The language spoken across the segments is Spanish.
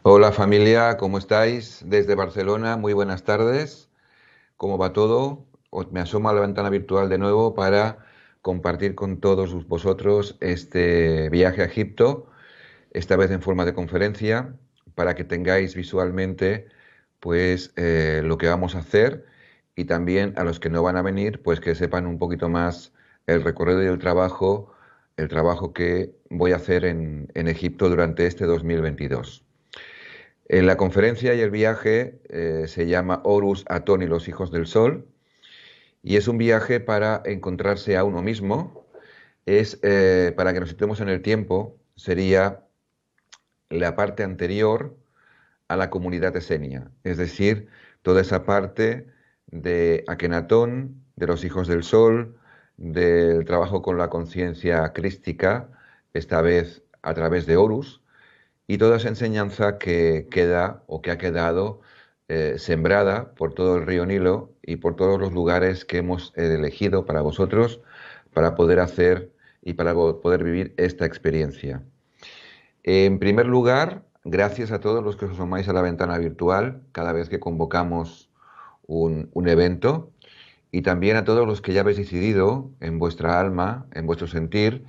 Hola familia, ¿cómo estáis? Desde Barcelona, muy buenas tardes. ¿Cómo va todo? Me asomo a la ventana virtual de nuevo para compartir con todos vosotros este viaje a Egipto, esta vez en forma de conferencia, para que tengáis visualmente lo que vamos a hacer y también a los que no van a venir, pues que sepan un poquito más el recorrido y el trabajo que voy a hacer en Egipto durante este 2022. En la conferencia y el viaje se llama Horus, Atón y los hijos del sol, y es un viaje para encontrarse a uno mismo. Para que nos situemos en el tiempo, sería la parte anterior a la comunidad esenia, es decir, toda esa parte de Akenatón, de los hijos del sol, del trabajo con la conciencia crística, esta vez a través de Horus, y toda esa enseñanza que queda o que ha quedado sembrada por todo el río Nilo y por todos los lugares que hemos elegido para vosotros para poder hacer y para poder vivir esta experiencia. En primer lugar, gracias a todos los que os asomáis a la ventana virtual cada vez que convocamos un evento, y también a todos los que ya habéis decidido en vuestra alma, en vuestro sentir,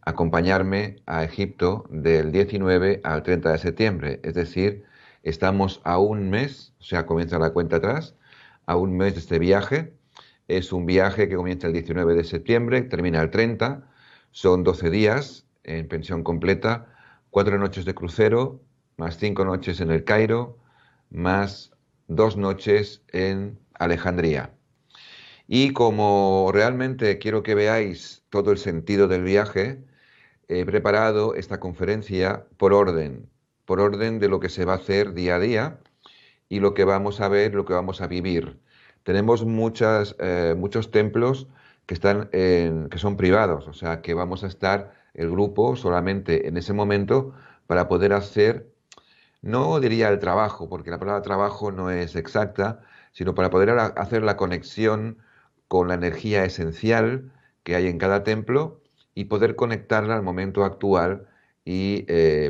acompañarme a Egipto del 19 al 30 de septiembre. Es decir, estamos a un mes, o sea, comienza la cuenta atrás, a un mes de este viaje. Es un viaje que comienza el 19 de septiembre, termina el 30, son 12 días en pensión completa, 4 noches de crucero, más 5 noches en el Cairo, más 2 noches en Alejandría. Y como realmente quiero que veáis todo el sentido del viaje, he preparado esta conferencia por orden de lo que se va a hacer día a día y lo que vamos a ver, lo que vamos a vivir. Tenemos muchos templos que son privados, o sea que vamos a estar el grupo solamente en ese momento para poder hacer, no diría el trabajo, porque la palabra trabajo no es exacta, sino para poder hacer la conexión con la energía esencial que hay en cada templo y poder conectarla al momento actual y,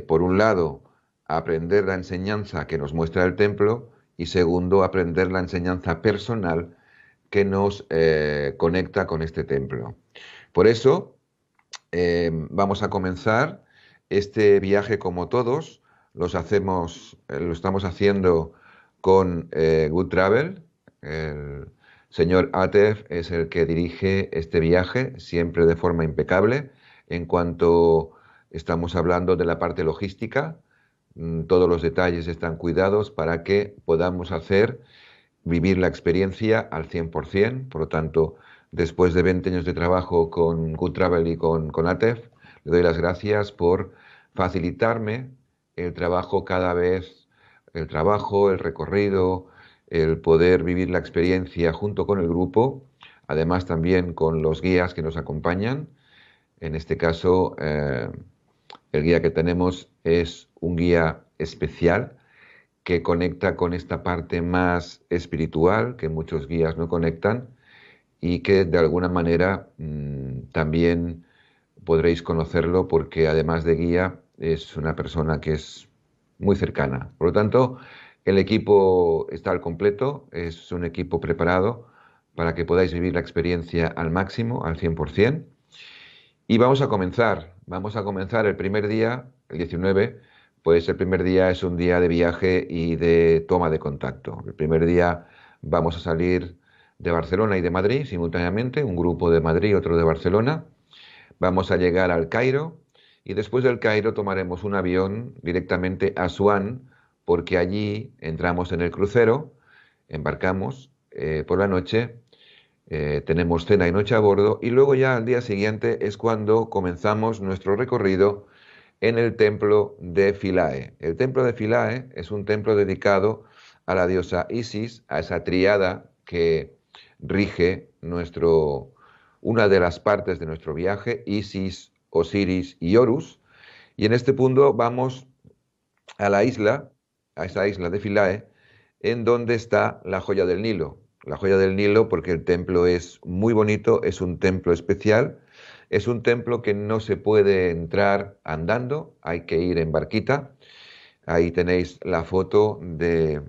por un lado, aprender la enseñanza que nos muestra el templo y, segundo, aprender la enseñanza personal que nos conecta con este templo. Por eso, vamos a comenzar este viaje como todos. Lo estamos haciendo con Good Travel. El señor Atef es el que dirige este viaje, siempre de forma impecable. En cuanto estamos hablando de la parte logística, todos los detalles están cuidados para que podamos vivir la experiencia al 100%. Por lo tanto, después de 20 años de trabajo con Good Travel y con ATEF, le doy las gracias por facilitarme el trabajo cada vez, el trabajo, el recorrido, el poder vivir la experiencia junto con el grupo, además también con los guías que nos acompañan. En este caso, el guía que tenemos es un guía especial que conecta con esta parte más espiritual que muchos guías no conectan y que de alguna manera también podréis conocerlo porque además de guía es una persona que es muy cercana. Por lo tanto, el equipo está al completo, es un equipo preparado para que podáis vivir la experiencia al máximo, al 100%. Y vamos a comenzar el primer día, el 19, pues el primer día es un día de viaje y de toma de contacto. El primer día vamos a salir de Barcelona y de Madrid simultáneamente, un grupo de Madrid y otro de Barcelona. Vamos a llegar al Cairo y después del Cairo tomaremos un avión directamente a Asuán, porque allí entramos en el crucero, embarcamos por la noche, tenemos cena y noche a bordo y luego ya al día siguiente es cuando comenzamos nuestro recorrido en el templo de Philae. El templo de Philae es un templo dedicado a la diosa Isis, a esa tríada que rige una de las partes de nuestro viaje, Isis, Osiris y Horus. Y en este punto vamos a a esa isla de Philae, en donde está la joya del Nilo. La joya del Nilo porque el templo es muy bonito, es un templo especial, es un templo que no se puede entrar andando, hay que ir en barquita. Ahí tenéis la foto de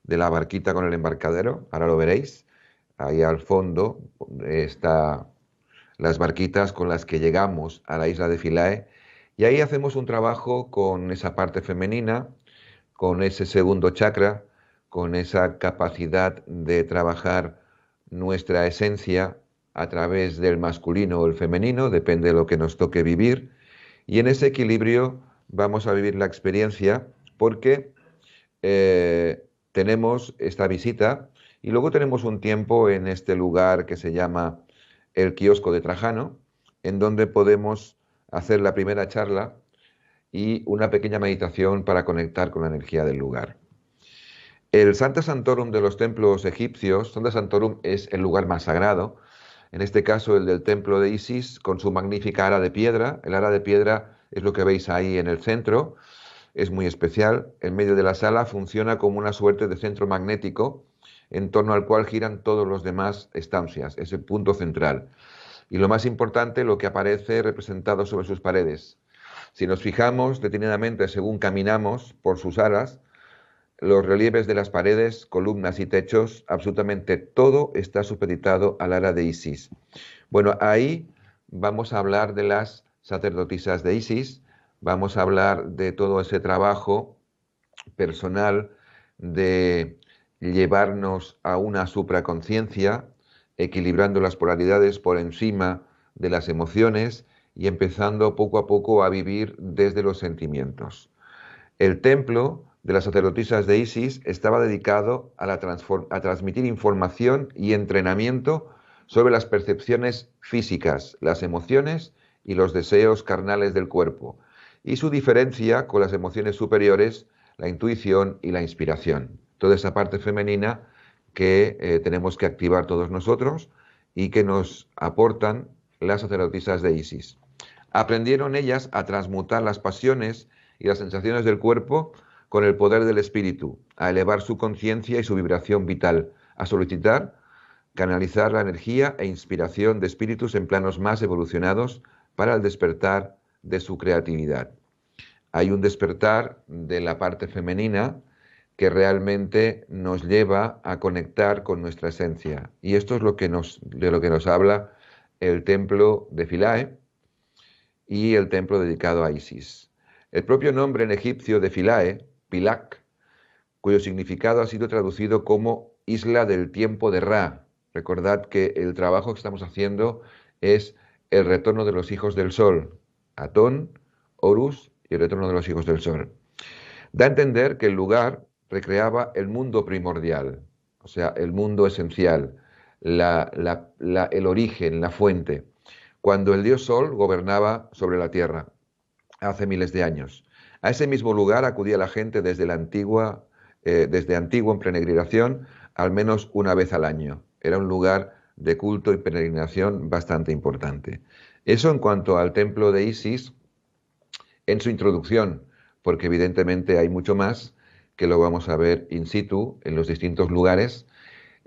la barquita con el embarcadero, ahora lo veréis. Ahí al fondo están las barquitas con las que llegamos a la isla de Philae. Y ahí hacemos un trabajo con esa parte femenina, con ese segundo chakra, con esa capacidad de trabajar nuestra esencia a través del masculino o el femenino, depende de lo que nos toque vivir. Y en ese equilibrio vamos a vivir la experiencia porque tenemos esta visita y luego tenemos un tiempo en este lugar que se llama el kiosco de Trajano, en donde podemos hacer la primera charla y una pequeña meditación para conectar con la energía del lugar. El Sancta Sanctorum de los templos egipcios, Sancta Sanctorum es el lugar más sagrado, en este caso el del templo de Isis, con su magnífica ara de piedra. El ara de piedra es lo que veis ahí en el centro, es muy especial. En medio de la sala funciona como una suerte de centro magnético en torno al cual giran todos los demás estancias, es el punto central. Y lo más importante, lo que aparece representado sobre sus paredes. Si nos fijamos detenidamente según caminamos por sus alas, los relieves de las paredes, columnas y techos, absolutamente todo está supeditado al ara de Isis. Bueno, ahí vamos a hablar de las sacerdotisas de Isis, vamos a hablar de todo ese trabajo personal de llevarnos a una supraconciencia, equilibrando las polaridades por encima de las emociones y empezando poco a poco a vivir desde los sentimientos. El templo de las sacerdotisas de Isis estaba dedicado a transmitir información y entrenamiento sobre las percepciones físicas, las emociones y los deseos carnales del cuerpo, y su diferencia con las emociones superiores, la intuición y la inspiración. Toda esa parte femenina que tenemos que activar todos nosotros y que nos aportan las sacerdotisas de Isis. Aprendieron ellas a transmutar las pasiones y las sensaciones del cuerpo con el poder del espíritu, a elevar su conciencia y su vibración vital, a solicitar, canalizar la energía e inspiración de espíritus en planos más evolucionados para el despertar de su creatividad. Hay un despertar de la parte femenina que realmente nos lleva a conectar con nuestra esencia. Y esto es de lo que nos habla el templo de Philae y el templo dedicado a Isis. El propio nombre en egipcio de Philae, Pilak, cuyo significado ha sido traducido como isla del tiempo de Ra. Recordad que el trabajo que estamos haciendo es el retorno de los hijos del sol, Atón, Horus y el retorno de los hijos del sol. Da a entender que el lugar recreaba el mundo primordial, o sea, el mundo esencial, el origen, la fuente, cuando el dios Sol gobernaba sobre la tierra, hace miles de años. A ese mismo lugar acudía la gente desde antiguo en peregrinación al menos una vez al año. Era un lugar de culto y peregrinación bastante importante. Eso en cuanto al templo de Isis en su introducción, porque evidentemente hay mucho más que lo vamos a ver in situ en los distintos lugares,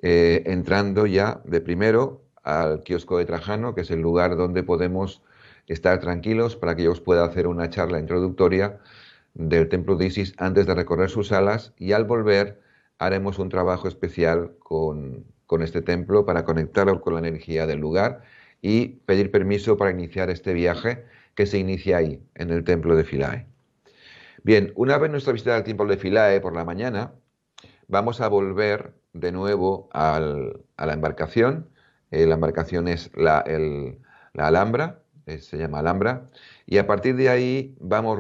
entrando ya de primero al kiosco de Trajano, que es el lugar donde podemos estar tranquilos para que yo os pueda hacer una charla introductoria del templo de Isis antes de recorrer sus salas, y al volver haremos un trabajo especial con este templo para conectarlo con la energía del lugar y pedir permiso para iniciar este viaje que se inicia ahí, en el templo de Philae. Bien, una vez nuestra visita al templo de Philae por la mañana, vamos a volver de nuevo a la embarcación. La embarcación es la Alhambra, se llama Alhambra, y a partir de ahí vamos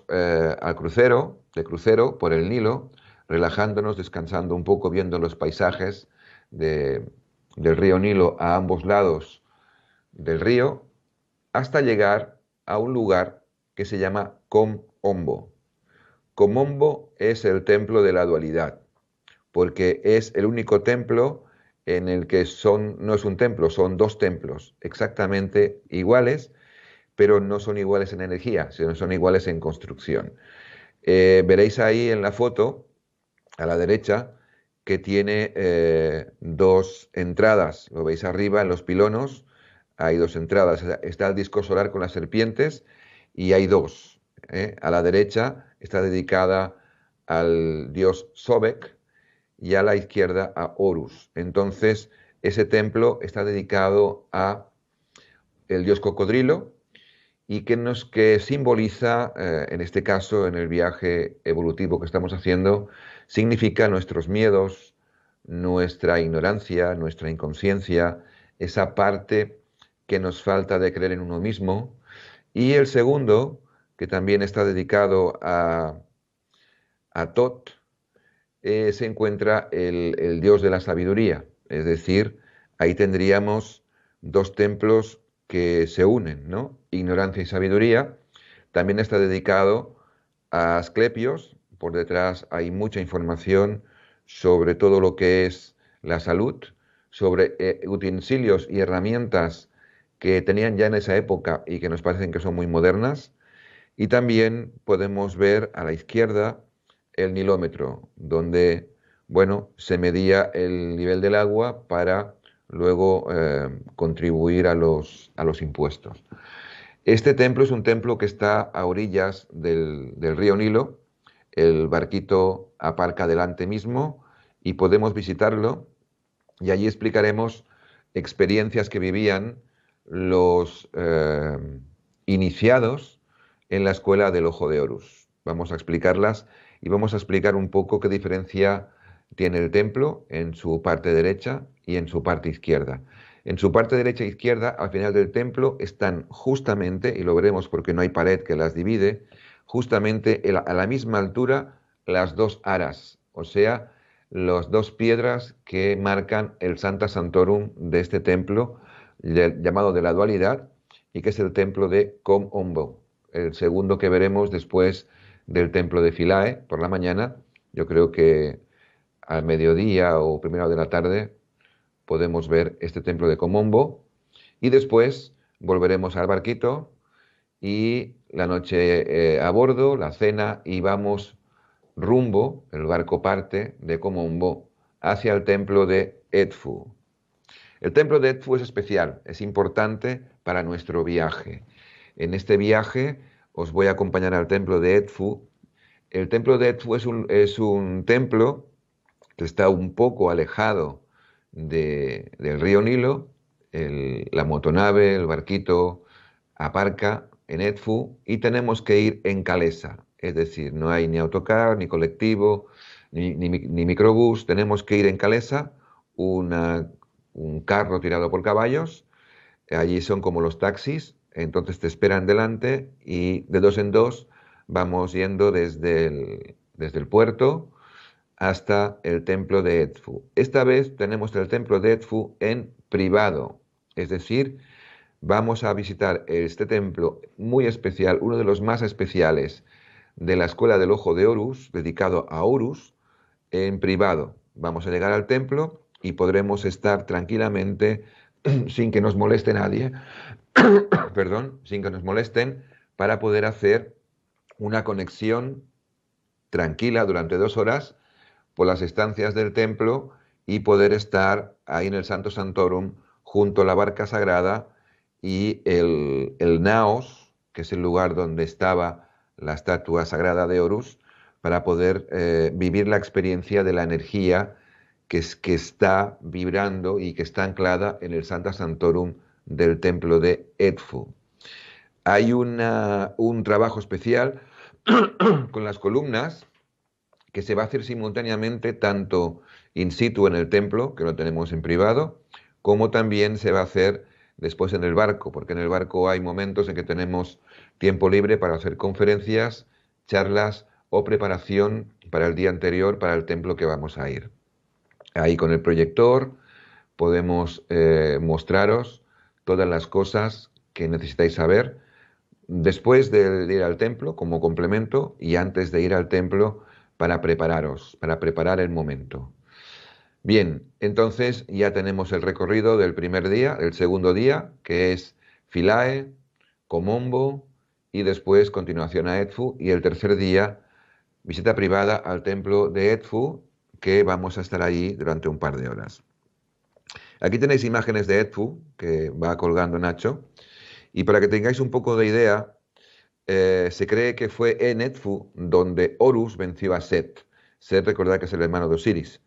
al crucero por el Nilo, relajándonos, descansando un poco, viendo los paisajes del río Nilo a ambos lados del río, hasta llegar a un lugar que se llama Kom Ombo. Kom Ombo es el templo de la dualidad, porque es el único templo en el que no es un templo, son dos templos exactamente iguales, pero no son iguales en energía, sino son iguales en construcción. Veréis ahí en la foto, a la derecha, que tiene dos entradas. Lo veis arriba en los pilonos, hay dos entradas. Está el disco solar con las serpientes y hay dos. A la derecha está dedicada al dios Sobek y a la izquierda a Horus. Entonces, ese templo está dedicado a el dios cocodrilo y que simboliza, en este caso, en el viaje evolutivo que estamos haciendo, significa nuestros miedos, nuestra ignorancia, nuestra inconsciencia, esa parte que nos falta de creer en uno mismo. Y el segundo, que también está dedicado a Tot, se encuentra el dios de la sabiduría. Es decir, ahí tendríamos dos templos que se unen, ¿no? Ignorancia y sabiduría. También está dedicado a Asclepios. Por detrás hay mucha información sobre todo lo que es la salud, sobre utensilios y herramientas que tenían ya en esa época y que nos parecen que son muy modernas. Y también podemos ver a la izquierda el nilómetro, donde, bueno, se medía el nivel del agua para luego contribuir a los impuestos. Este templo es un templo que está a orillas del río Nilo. El barquito aparca delante mismo y podemos visitarlo y allí explicaremos experiencias que vivían los iniciados en la escuela del Ojo de Horus. Vamos a explicarlas y vamos a explicar un poco qué diferencia tiene el templo en su parte derecha y en su parte izquierda. En su parte derecha e izquierda, al final del templo, están justamente, y lo veremos porque no hay pared que las divide, justamente a la misma altura las dos aras, o sea, las dos piedras que marcan el Sancta Sanctorum de este templo, llamado de la dualidad, y que es el templo de Kom Ombo, el segundo que veremos después del templo de Philae por la mañana. Yo creo que al mediodía o primera hora de la tarde podemos ver este templo de Kom Ombo y después volveremos al barquito y la noche a bordo, la cena y vamos rumbo, el barco parte de Kom Ombo hacia el templo de Edfu. El templo de Edfu es especial, es importante para nuestro viaje. En este viaje os voy a acompañar al templo de Edfu. El templo de Edfu es un templo que está un poco alejado del río Nilo. La motonave, el barquito, aparca en Edfu y tenemos que ir en calesa. Es decir, no hay ni autocar, ni colectivo, ni microbús. Tenemos que ir en calesa, un carro tirado por caballos. Allí son como los taxis, entonces te esperan delante y de dos en dos vamos yendo desde el puerto hasta el templo de Edfu. Esta vez tenemos el templo de Edfu en privado, es decir, vamos a visitar este templo muy especial, uno de los más especiales de la Escuela del Ojo de Horus, dedicado a Horus, en privado. Vamos a llegar al templo y podremos estar tranquilamente sin que nos moleste nadie, perdón, sin que nos molesten, para poder hacer una conexión tranquila durante 2 horas por las estancias del templo y poder estar ahí en el Santo Santorum junto a la barca sagrada y el naos, que es el lugar donde estaba la estatua sagrada de Horus, para poder vivir la experiencia de la energía que está vibrando y que está anclada en el Sancta Sanctorum del templo de Edfu. Hay un trabajo especial con las columnas que se va a hacer simultáneamente tanto in situ en el templo, que lo tenemos en privado, como también se va a hacer después en el barco, porque en el barco hay momentos en que tenemos tiempo libre para hacer conferencias, charlas o preparación para el día anterior para el templo que vamos a ir. Ahí con el proyector podemos mostraros todas las cosas que necesitáis saber después de ir al templo como complemento y antes de ir al templo para prepararos, para preparar el momento. Bien, entonces ya tenemos el recorrido del primer día, el segundo día, que es Philae, Kom Ombo y después continuación a Edfu, y el tercer día visita privada al templo de Edfu, que vamos a estar allí durante un par de horas. Aquí tenéis imágenes de Edfu, que va colgando Nacho, y para que tengáis un poco de idea, Se cree que fue en Edfu donde Horus venció a Set. Set, recordad que es el hermano de Osiris.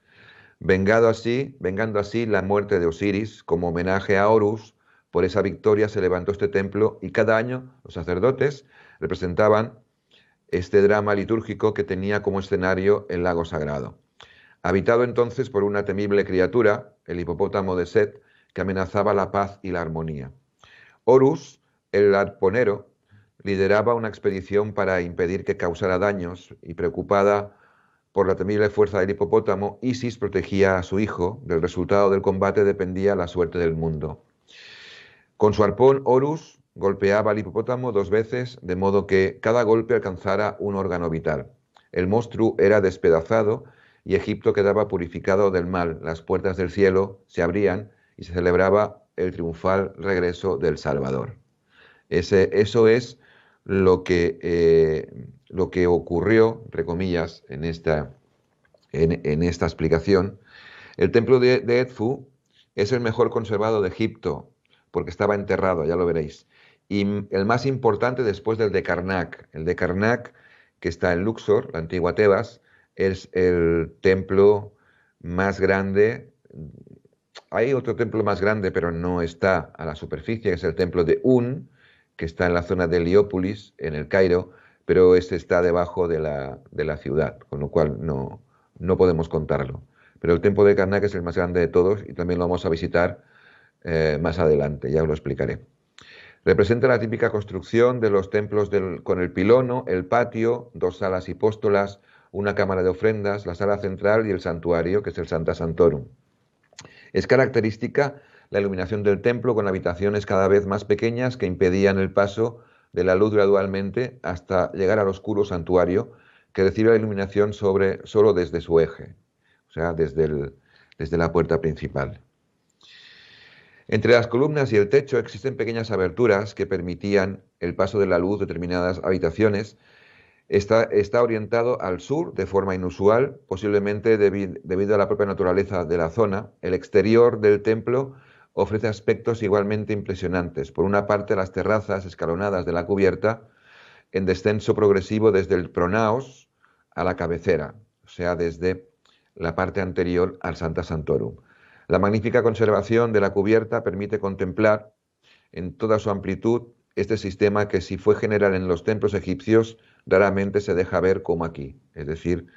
Vengando así la muerte de Osiris, como homenaje a Horus, por esa victoria se levantó este templo y cada año los sacerdotes representaban este drama litúrgico que tenía como escenario el lago sagrado. Habitado entonces por una temible criatura, el hipopótamo de Set, que amenazaba la paz y la armonía. Horus, el arponero, lideraba una expedición para impedir que causara daños y preocupada por la temible fuerza del hipopótamo, Isis protegía a su hijo. Del resultado del combate dependía la suerte del mundo. Con su arpón, Horus golpeaba al hipopótamo 2 veces, de modo que cada golpe alcanzara un órgano vital. El monstruo era despedazado y Egipto quedaba purificado del mal. Las puertas del cielo se abrían y se celebraba el triunfal regreso del Salvador. Eso es lo que ocurrió, entre comillas, en esta explicación. El templo de Edfu es el mejor conservado de Egipto, porque estaba enterrado, ya lo veréis. Y el más importante después del de Karnak. El de Karnak, que está en Luxor, la antigua Tebas, es el templo más grande. Hay otro templo más grande, pero no está a la superficie, que es el templo de Un, que está en la zona de Heliópolis, en el Cairo, pero este está debajo de la ciudad, con lo cual no podemos contarlo. Pero el templo de Karnak es el más grande de todos y también lo vamos a visitar más adelante, ya os lo explicaré. Representa la típica construcción de los templos con el pilono, el patio, 2 salas hipóstolas, una cámara de ofrendas, la sala central y el santuario, que es el Sancta Sanctorum. Es característica la iluminación del templo con habitaciones cada vez más pequeñas que impedían el paso de la luz gradualmente hasta llegar al oscuro santuario, que recibe la iluminación solo desde su eje, o sea, desde la puerta principal. Entre las columnas y el techo existen pequeñas aberturas que permitían el paso de la luz de determinadas habitaciones. Está orientado al sur de forma inusual, posiblemente debido a la propia naturaleza de la zona. El exterior del templo ofrece aspectos igualmente impresionantes. Por una parte, las terrazas escalonadas de la cubierta, en descenso progresivo desde el pronaos a la cabecera, o sea, desde la parte anterior al Sancta Sanctorum. La magnífica conservación de la cubierta permite contemplar en toda su amplitud este sistema que, si fue general en los templos egipcios, raramente se deja ver como aquí. Es decir,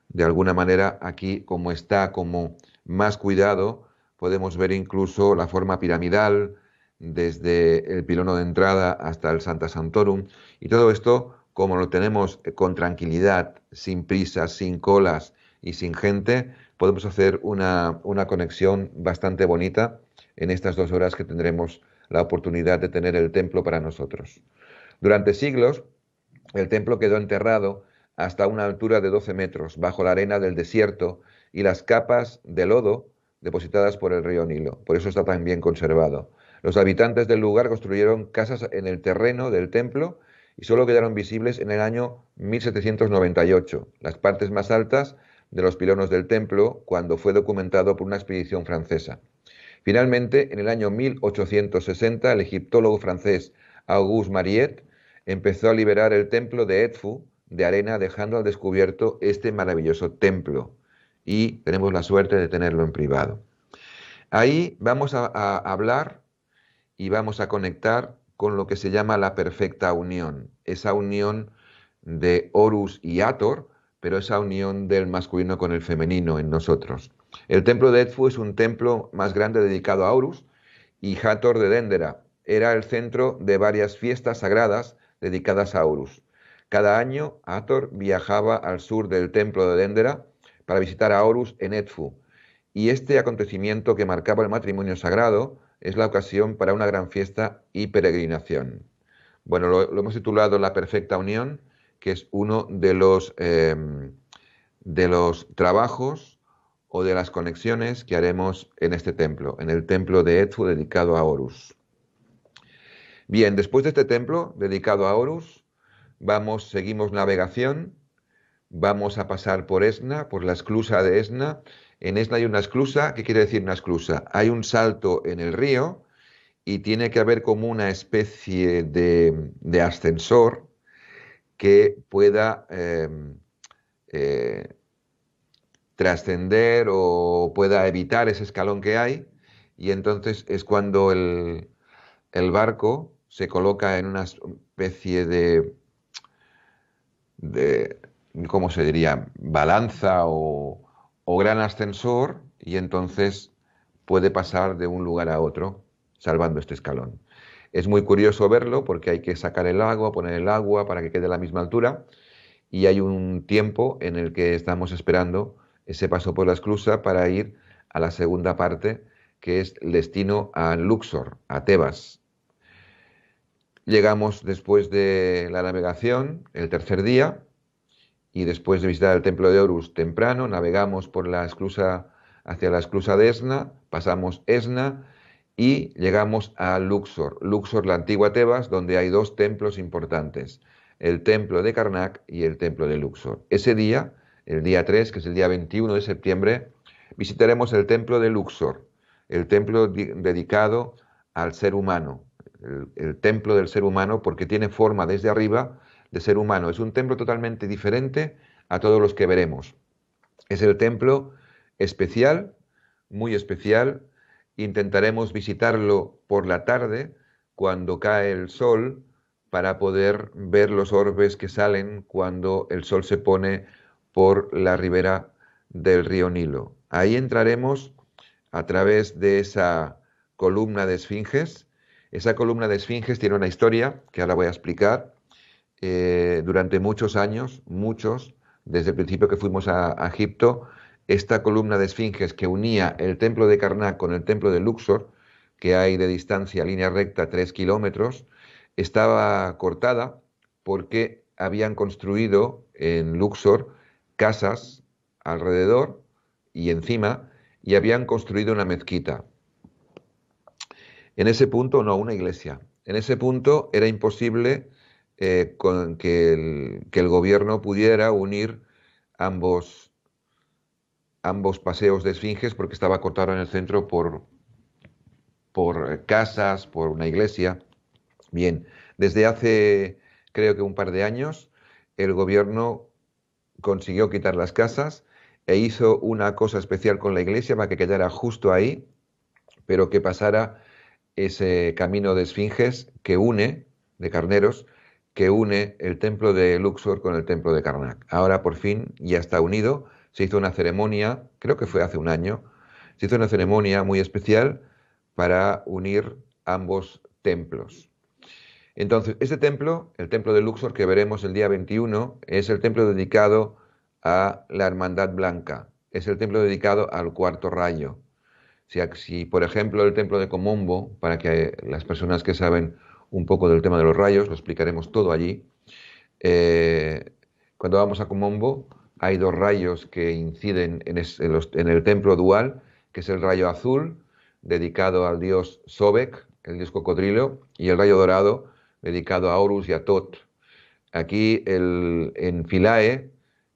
de alguna manera aquí, como está como más cuidado, podemos ver incluso la forma piramidal desde el pilono de entrada hasta el Sancta Sanctorum, y todo esto, como lo tenemos con tranquilidad, sin prisas, sin colas y sin gente, podemos hacer una conexión bastante bonita en estas 2 horas que tendremos la oportunidad de tener el templo para nosotros. Durante siglos, el templo quedó enterrado hasta una altura de 12 metros, bajo la arena del desierto y las capas de lodo depositadas por el río Nilo. Por eso está tan bien conservado. Los habitantes del lugar construyeron casas en el terreno del templo y solo quedaron visibles en el año 1798, las partes más altas de los pilonos del templo, cuando fue documentado por una expedición francesa. Finalmente, en el año 1860, el egiptólogo francés Auguste Mariette empezó a liberar el templo de Edfu de arena, dejando al descubierto este maravilloso templo. Y tenemos la suerte de tenerlo en privado. Ahí vamos a hablar y vamos a conectar con lo que se llama la perfecta unión. Esa unión de Horus y Hathor, pero esa unión del masculino con el femenino en nosotros. El templo de Edfu es un templo más grande dedicado a Horus, y Hathor de Dendera era el centro de varias fiestas sagradas dedicadas a Horus. Cada año Hathor viajaba al sur del templo de Dendera para visitar a Horus en Edfu, y este acontecimiento, que marcaba el matrimonio sagrado, es la ocasión para una gran fiesta y peregrinación. Bueno, lo hemos titulado La Perfecta Unión, que es uno de los trabajos o de las conexiones que haremos en este templo, en el templo de Edfu dedicado a Horus. Bien, después de este templo dedicado a Horus, seguimos navegación, vamos a pasar por Esna, por la esclusa de Esna. En Esna hay una esclusa. ¿Qué quiere decir una esclusa? Hay un salto en el río y tiene que haber como una especie de ascensor que pueda eh, trascender o pueda evitar ese escalón que hay, y entonces es cuando el barco se coloca en una especie de, ¿cómo se diría? Balanza o gran ascensor, y entonces puede pasar de un lugar a otro salvando este escalón. Es muy curioso verlo porque hay que sacar el agua, poner el agua para que quede a la misma altura, y hay un tiempo en el que estamos esperando ese paso por la esclusa para ir a la segunda parte, que es el destino a Luxor, a Tebas. Llegamos después de la navegación, el tercer día, y después de visitar el templo de Horus temprano, navegamos por la esclusa hacia la esclusa de Esna, pasamos Esna y llegamos a Luxor. Luxor, la antigua Tebas, donde hay dos templos importantes, el templo de Karnak y el templo de Luxor. Ese día, el día 3, que es el día 21 de septiembre, visitaremos el templo de Luxor, el templo dedicado al ser humano, el templo del ser humano, porque tiene forma desde arriba de ser humano. Es un templo totalmente diferente a todos los que veremos. Es el templo especial, muy especial. Intentaremos visitarlo por la tarde, cuando cae el sol, para poder ver los orbes que salen cuando el sol se pone por la ribera del río Nilo. Ahí entraremos a través de esa columna de esfinges. Esa columna de esfinges tiene una historia que ahora voy a explicar. Durante muchos años, muchos, desde el principio que fuimos a Egipto, esta columna de esfinges que unía el templo de Karnak con el templo de Luxor, que hay de distancia, línea recta, 3 kilómetros, estaba cortada porque habían construido en Luxor casas alrededor y encima, y habían construido una mezquita. En ese punto, no, una iglesia. En ese punto era imposible con que el gobierno pudiera unir ambos, ambos paseos de esfinges, porque estaba cortado en el centro por casas, por una iglesia. Bien, desde hace creo que un par de años el gobierno consiguió quitar las casas e hizo una cosa especial con la iglesia para que quedara justo ahí, pero que pasara ese camino de esfinges que une, de carneros, que une el templo de Luxor con el templo de Karnak. Ahora por fin ya está unido, se hizo una ceremonia, creo que fue hace un año, se hizo una ceremonia muy especial para unir ambos templos. Entonces, este templo, el templo de Luxor que veremos el día 21, es el templo dedicado a la Hermandad Blanca, es el templo dedicado al cuarto rayo. Si, por ejemplo, el templo de Komombo, para que las personas que saben un poco del tema de los rayos, lo explicaremos todo allí. Cuando vamos a Komombo, hay dos rayos que inciden en el templo dual, que es el rayo azul, dedicado al dios Sobek, el dios cocodrilo, y el rayo dorado, dedicado a Horus y a Tot. Aquí en Philae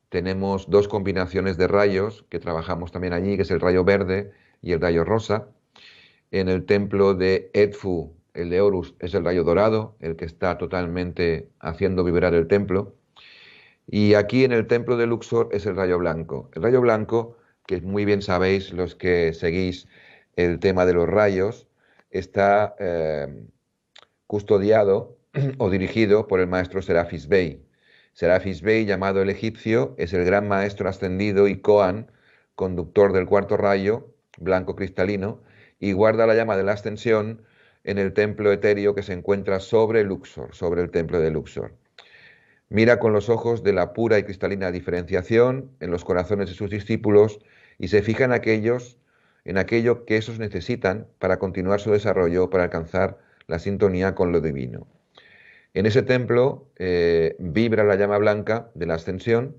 tenemos dos combinaciones de rayos que trabajamos también allí, que es el rayo verde y el rayo rosa. En el templo de Edfu, el de Horus, es el rayo dorado, el que está totalmente haciendo vibrar el templo. Y aquí en el templo de Luxor es el rayo blanco. El rayo blanco, que muy bien sabéis los que seguís el tema de los rayos, está custodiado o dirigido por el maestro Serafis Bey. Serafis Bey, llamado el egipcio, es el gran maestro ascendido y Koan, conductor del cuarto rayo, blanco cristalino, y guarda la llama de la ascensión en el templo etéreo que se encuentra sobre Luxor, sobre el templo de Luxor. Mira con los ojos de la pura y cristalina diferenciación en los corazones de sus discípulos y se fija en aquello que esos necesitan para continuar su desarrollo, para alcanzar la sintonía con lo divino. En ese templo vibra la llama blanca de la ascensión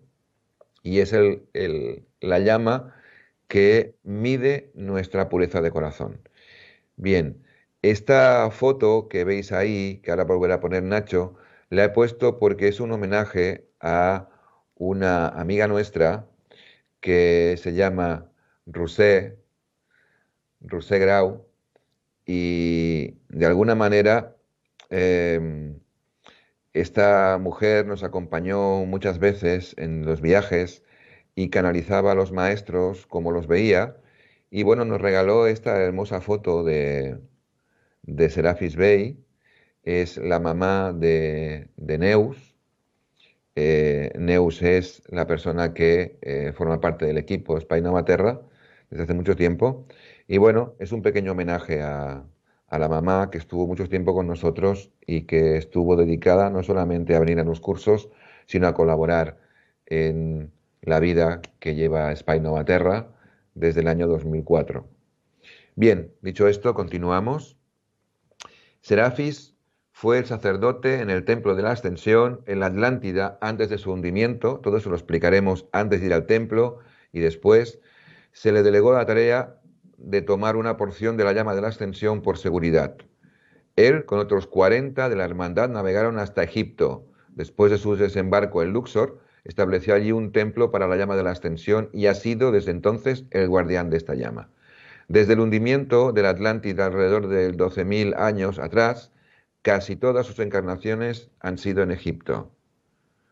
y es la llama que mide nuestra pureza de corazón. Bien, esta foto que veis ahí, que ahora volverá a poner Nacho, la he puesto porque es un homenaje a una amiga nuestra que se llama Rusé Grau, y de alguna manera Esta mujer nos acompañó muchas veces en los viajes y canalizaba a los maestros como los veía. Y bueno, nos regaló esta hermosa foto de Serapis Bey. Es la mamá de Neus. Neus es la persona que forma parte del equipo Spainomaterra desde hace mucho tiempo. Y bueno, es un pequeño homenaje a la mamá que estuvo mucho tiempo con nosotros y que estuvo dedicada no solamente a venir a los cursos, sino a colaborar en la vida que lleva Spainomaterra desde el año 2004. Bien, dicho esto, continuamos. Serafis fue el sacerdote en el templo de la Ascensión en la Atlántida antes de su hundimiento. Todo eso lo explicaremos antes de ir al templo y después. Se le delegó la tarea de tomar una porción de la llama de la Ascensión por seguridad. Él, con otros 40 de la hermandad, navegaron hasta Egipto. Después de su desembarco en Luxor, estableció allí un templo para la llama de la Ascensión y ha sido desde entonces el guardián de esta llama. Desde el hundimiento de la Atlántida alrededor de 12.000 años atrás, casi todas sus encarnaciones han sido en Egipto.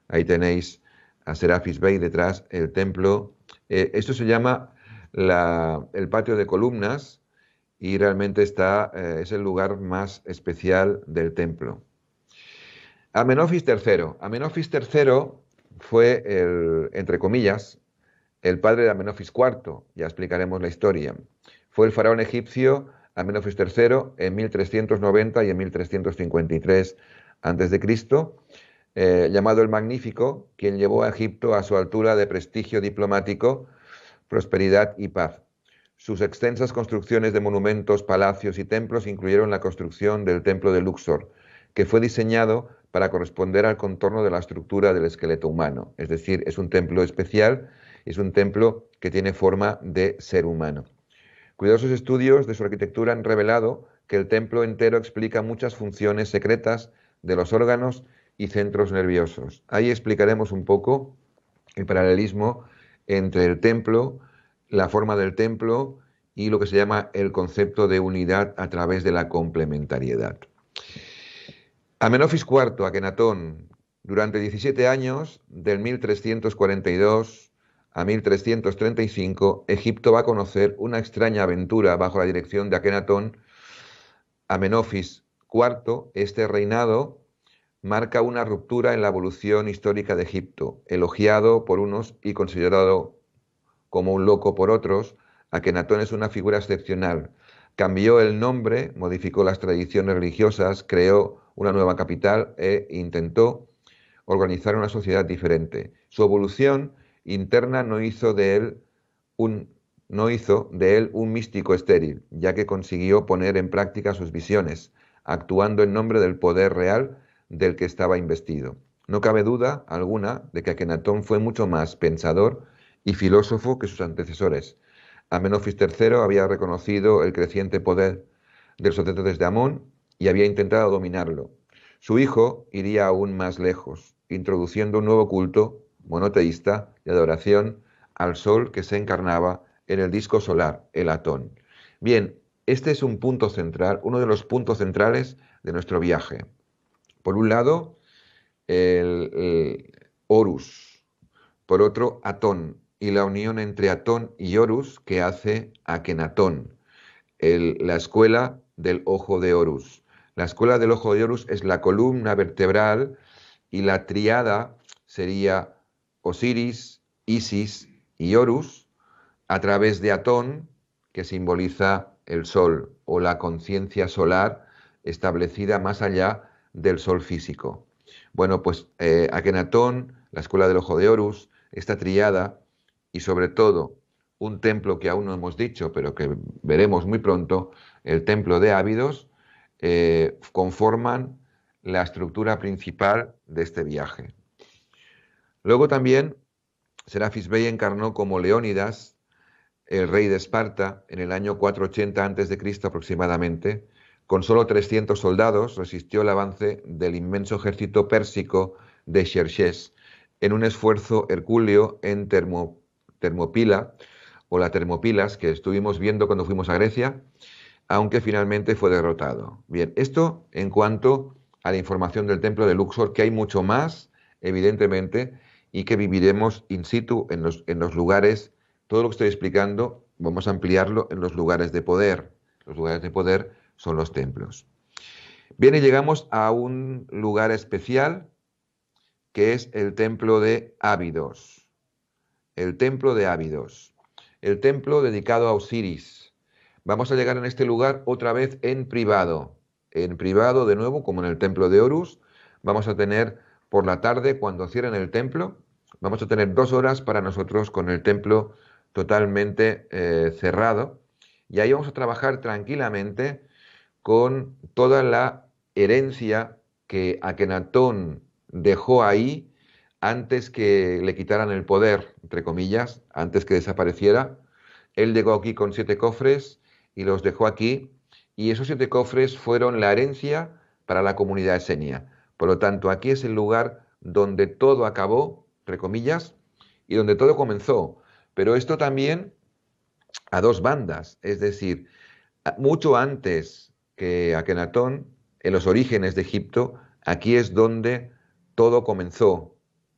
Ahí tenéis a Serapis Bey detrás, el templo. Esto se llama el patio de columnas y realmente es el lugar más especial del templo. Amenofis III. Amenofis III fue, entre comillas, el padre de Amenofis IV. Ya explicaremos la historia. Fue el faraón egipcio Amenofis III en 1390 y en 1353 a.C., llamado el Magnífico, quien llevó a Egipto a su altura de prestigio diplomático, prosperidad y paz. Sus extensas construcciones de monumentos, palacios y templos incluyeron la construcción del templo de Luxor, que fue diseñado para corresponder al contorno de la estructura del esqueleto humano. Es decir, es un templo especial, es un templo que tiene forma de ser humano. Cuidadosos estudios de su arquitectura han revelado que el templo entero explica muchas funciones secretas de los órganos y centros nerviosos. Ahí explicaremos un poco el paralelismo entre el templo, la forma del templo y lo que se llama el concepto de unidad a través de la complementariedad. Amenofis IV, Akenatón, durante 17 años, del 1342 a 1335, Egipto va a conocer una extraña aventura bajo la dirección de Akenatón. Amenofis IV, este reinado marca una ruptura en la evolución histórica de Egipto. Elogiado por unos y considerado como un loco por otros, Akenatón es una figura excepcional. Cambió el nombre, modificó las tradiciones religiosas, creó una nueva capital e intentó organizar una sociedad diferente. Su evolución interna no hizo de él un místico estéril, ya que consiguió poner en práctica sus visiones, actuando en nombre del poder real del que estaba investido. No cabe duda alguna de que Akenatón fue mucho más pensador y filósofo que sus antecesores. Amenofis III había reconocido el creciente poder de los sacerdotes de Amón y había intentado dominarlo. Su hijo iría aún más lejos, introduciendo un nuevo culto monoteísta de adoración al sol que se encarnaba en el disco solar, el Atón. Bien, este es un punto central, uno de los puntos centrales de nuestro viaje. Por un lado, el Horus, por otro, Atón, y la unión entre Atón y Horus que hace Akenatón, la escuela del ojo de Horus. La escuela del ojo de Horus es la columna vertebral y la tríada sería Osiris, Isis y Horus a través de Atón, que simboliza el sol o la conciencia solar establecida más allá del sol físico. Bueno, pues Akenatón, la escuela del ojo de Horus, esta tríada y sobre todo un templo que aún no hemos dicho, pero que veremos muy pronto, el templo de Ábidos, conforman la estructura principal de este viaje. Luego también Serapis Bey encarnó como Leónidas, el rey de Esparta, en el año 480 a.C. aproximadamente. Con solo 300 soldados resistió el avance del inmenso ejército pérsico de Xerxes en un esfuerzo hercúleo en Termopila, o la Termopilas, que estuvimos viendo cuando fuimos a Grecia, aunque finalmente fue derrotado. Bien, esto en cuanto a la información del templo de Luxor, que hay mucho más, evidentemente, y que viviremos in situ en los lugares. Todo lo que estoy explicando, vamos a ampliarlo en los lugares de poder. Los lugares de poder son los templos. Bien, y llegamos a un lugar especial, que es el templo de Ábidos. El templo de Ábidos. El templo dedicado a Osiris. Vamos a llegar en este lugar otra vez en privado. En privado, de nuevo, como en el templo de Horus, vamos a tener por la tarde, cuando cierren el templo, vamos a tener 2 horas para nosotros con el templo totalmente cerrado. Y ahí vamos a trabajar tranquilamente con toda la herencia que Akenatón dejó ahí antes que le quitaran el poder, entre comillas, antes que desapareciera. Él llegó aquí con 7 cofres y los dejó aquí, y esos 7 cofres fueron la herencia para la comunidad esenia. Por lo tanto, aquí es el lugar donde todo acabó, entre comillas, y donde todo comenzó. Pero esto también a 2 bandas, es decir, mucho antes que Akenatón, en los orígenes de Egipto, aquí es donde todo comenzó,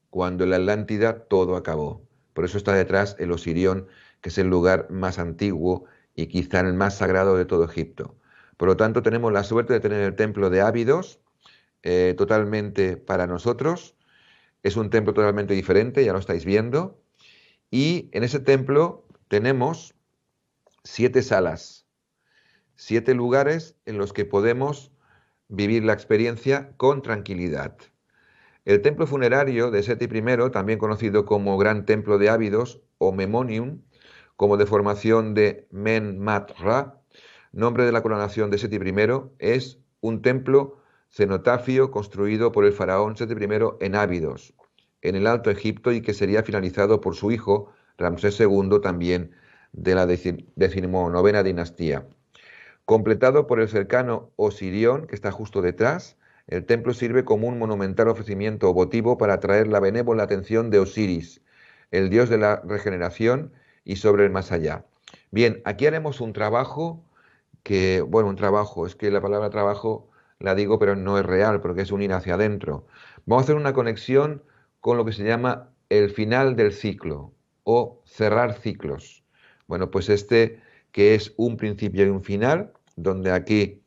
cuando en la Atlántida todo acabó. Por eso está detrás el Osirión, que es el lugar más antiguo y quizá el más sagrado de todo Egipto. Por lo tanto, tenemos la suerte de tener el templo de Ábidos totalmente para nosotros. Es un templo totalmente diferente, ya lo estáis viendo. Y en ese templo tenemos 7 salas, 7 lugares en los que podemos vivir la experiencia con tranquilidad. El templo funerario de Seti I, también conocido como Gran Templo de Ábidos o Memonium, como deformación de Men-Mat-Ra, nombre de la coronación de Seti I, es un templo cenotafio construido por el faraón Seti I en Ábidos, en el Alto Egipto, y que sería finalizado por su hijo Ramsés II, también de la 19ª dinastía. Completado por el cercano Osirión, que está justo detrás, el templo sirve como un monumental ofrecimiento votivo para atraer la benévola atención de Osiris, el dios de la regeneración y sobre el más allá. Bien, aquí haremos un trabajo que, bueno, un trabajo, es que la palabra trabajo la digo, pero no es real, porque es un ir hacia adentro. Vamos a hacer una conexión con lo que se llama el final del ciclo o cerrar ciclos. Bueno, pues este que es un principio y un final, donde aquí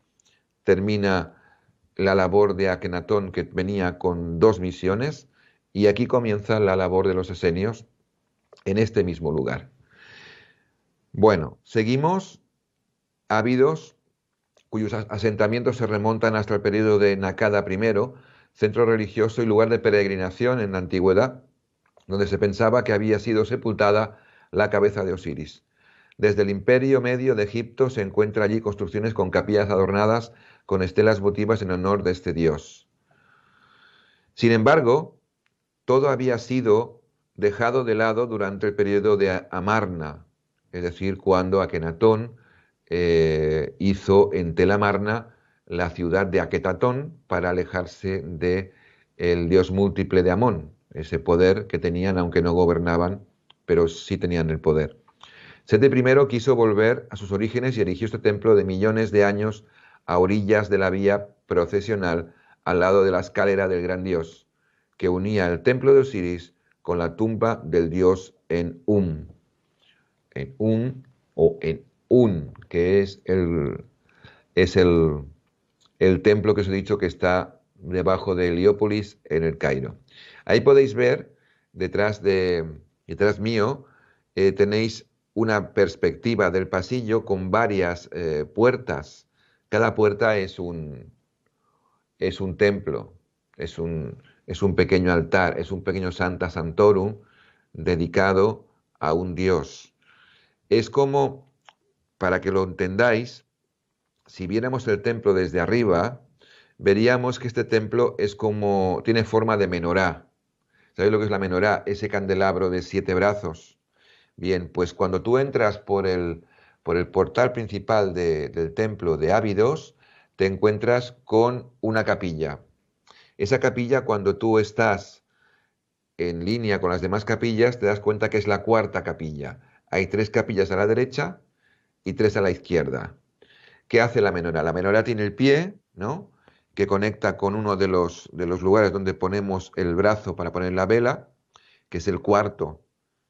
termina la labor de Akenatón, que venía con 2 misiones, y aquí comienza la labor de los esenios en este mismo lugar. Bueno, seguimos. Ábidos, cuyos asentamientos se remontan hasta el periodo de Nakada I, centro religioso y lugar de peregrinación en la antigüedad, donde se pensaba que había sido sepultada la cabeza de Osiris. Desde el Imperio Medio de Egipto se encuentran allí construcciones con capillas adornadas con estelas votivas en honor de este dios. Sin embargo, todo había sido dejado de lado durante el periodo de Amarna, es decir, cuando Akenatón hizo en Tel Amarna la ciudad de Aketatón para alejarse del dios múltiple de Amón, ese poder que tenían aunque no gobernaban, pero sí tenían el poder. Seti I quiso volver a sus orígenes y erigió este templo de millones de años a orillas de la vía procesional al lado de la escalera del gran dios, que unía el templo de Osiris con la tumba del dios en o en Un, que es el templo que os he dicho que está debajo de Heliópolis en el Cairo. Ahí podéis ver, detrás mío, tenéis una perspectiva del pasillo con varias puertas. Cada puerta es un templo, es un pequeño altar, es un pequeño Sancta Sanctorum dedicado a un dios. Es como, para que lo entendáis, si viéramos el templo desde arriba, veríamos que este templo tiene forma de menorá. ¿Sabéis lo que es la menorá? Ese candelabro de 7 brazos. Bien, pues cuando tú entras por el portal principal del templo de Ábidos, te encuentras con una capilla. Esa capilla, cuando tú estás en línea con las demás capillas, te das cuenta que es la cuarta capilla. Hay 3 capillas a la derecha y 3 a la izquierda. ¿Qué hace la menorá? La menorá tiene el pie, ¿no?, que conecta con uno de los lugares donde ponemos el brazo para poner la vela, que es el cuarto,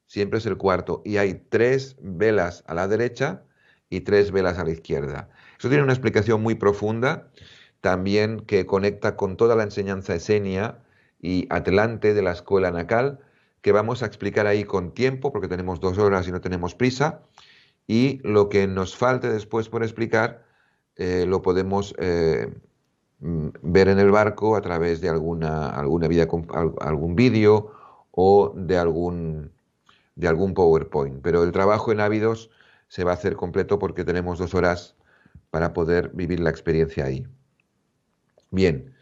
siempre es el cuarto, y hay 3 velas a la derecha y 3 velas a la izquierda. Eso tiene una explicación muy profunda, también que conecta con toda la enseñanza esenia y atlante de la escuela nacal, que vamos a explicar ahí con tiempo, porque tenemos 2 horas y no tenemos prisa, y lo que nos falte después por explicar, lo podemos ver en el barco a través de algún vídeo o de algún PowerPoint. Pero el trabajo en Ávidos se va a hacer completo porque tenemos 2 horas para poder vivir la experiencia ahí. Bien,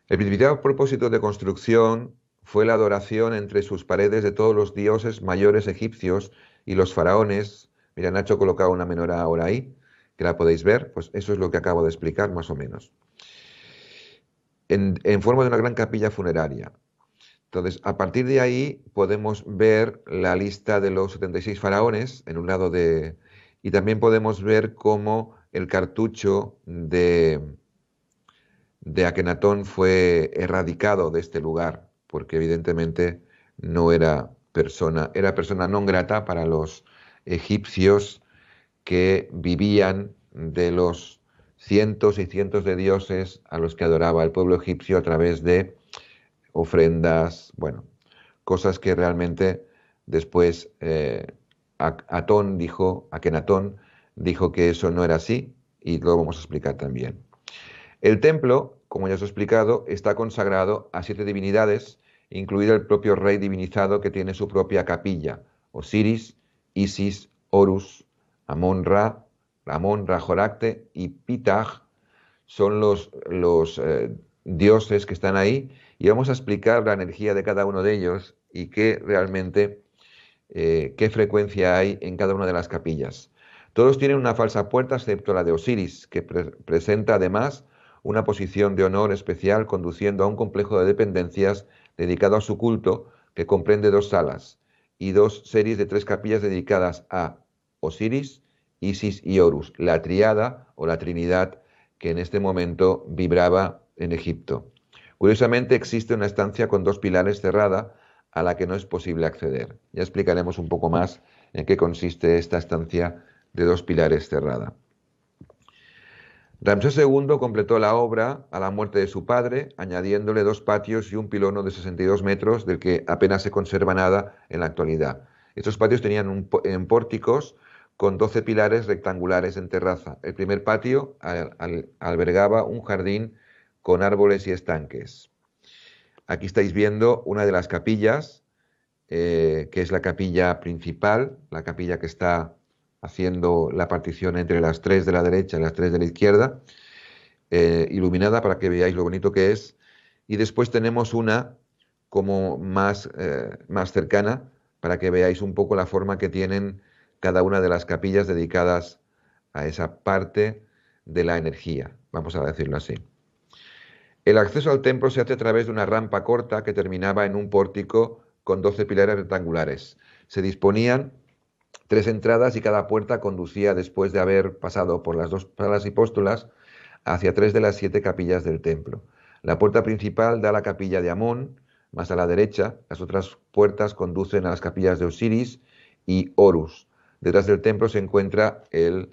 el principal propósito de construcción fue la adoración entre sus paredes de todos los dioses mayores egipcios y los faraones. Mira, Nacho ha colocado una menorá ahora ahí, que la podéis ver, pues eso es lo que acabo de explicar más o menos. En forma de una gran capilla funeraria. Entonces, a partir de ahí podemos ver la lista de los 76 faraones en un lado y también podemos ver cómo el cartucho de Akenatón fue erradicado de este lugar, porque evidentemente no era persona non grata para los egipcios que vivían de los cientos y cientos de dioses a los que adoraba el pueblo egipcio a través de ofrendas, bueno, cosas que realmente después Akenatón dijo que eso no era así y lo vamos a explicar también. El templo, como ya os he explicado, está consagrado a 7 divinidades, incluido el propio rey divinizado que tiene su propia capilla, Osiris, Isis, Horus, Amon-Ra, Ramón-Ra Joracte y Pitag son los dioses que están ahí y vamos a explicar la energía de cada uno de ellos y qué realmente, qué frecuencia hay en cada una de las capillas. Todos tienen una falsa puerta excepto la de Osiris, que presenta además una posición de honor especial conduciendo a un complejo de dependencias dedicado a su culto que comprende 2 salas y 2 series de 3 capillas dedicadas a Osiris, Isis y Horus, la triada o la trinidad que en este momento vibraba en Egipto. Curiosamente existe una estancia con 2 pilares cerrada a la que no es posible acceder. Ya explicaremos un poco más en qué consiste esta estancia de 2 pilares cerrada. Ramsés II completó la obra a la muerte de su padre, añadiéndole 2 patios y un pilono de 62 metros, del que apenas se conserva nada en la actualidad. Estos patios tenían pórticos con 12 pilares rectangulares en terraza. El primer patio albergaba un jardín con árboles y estanques. Aquí estáis viendo una de las capillas, que es la capilla principal, la capilla que está haciendo la partición entre las 3 de la derecha y las 3 de la izquierda, iluminada para que veáis lo bonito que es. Y después tenemos una como más cercana para que veáis un poco la forma que tienen cada una de las capillas dedicadas a esa parte de la energía, vamos a decirlo así. El acceso al templo se hace a través de una rampa corta que terminaba en un pórtico con 12 pilares rectangulares. Se disponían 3 entradas y cada puerta conducía, después de haber pasado por las 2 salas hipóstolas, hacia 3 de las 7 capillas del templo. La puerta principal da a la capilla de Amón, más a la derecha. Las otras puertas conducen a las capillas de Osiris y Horus. Detrás del templo se encuentra el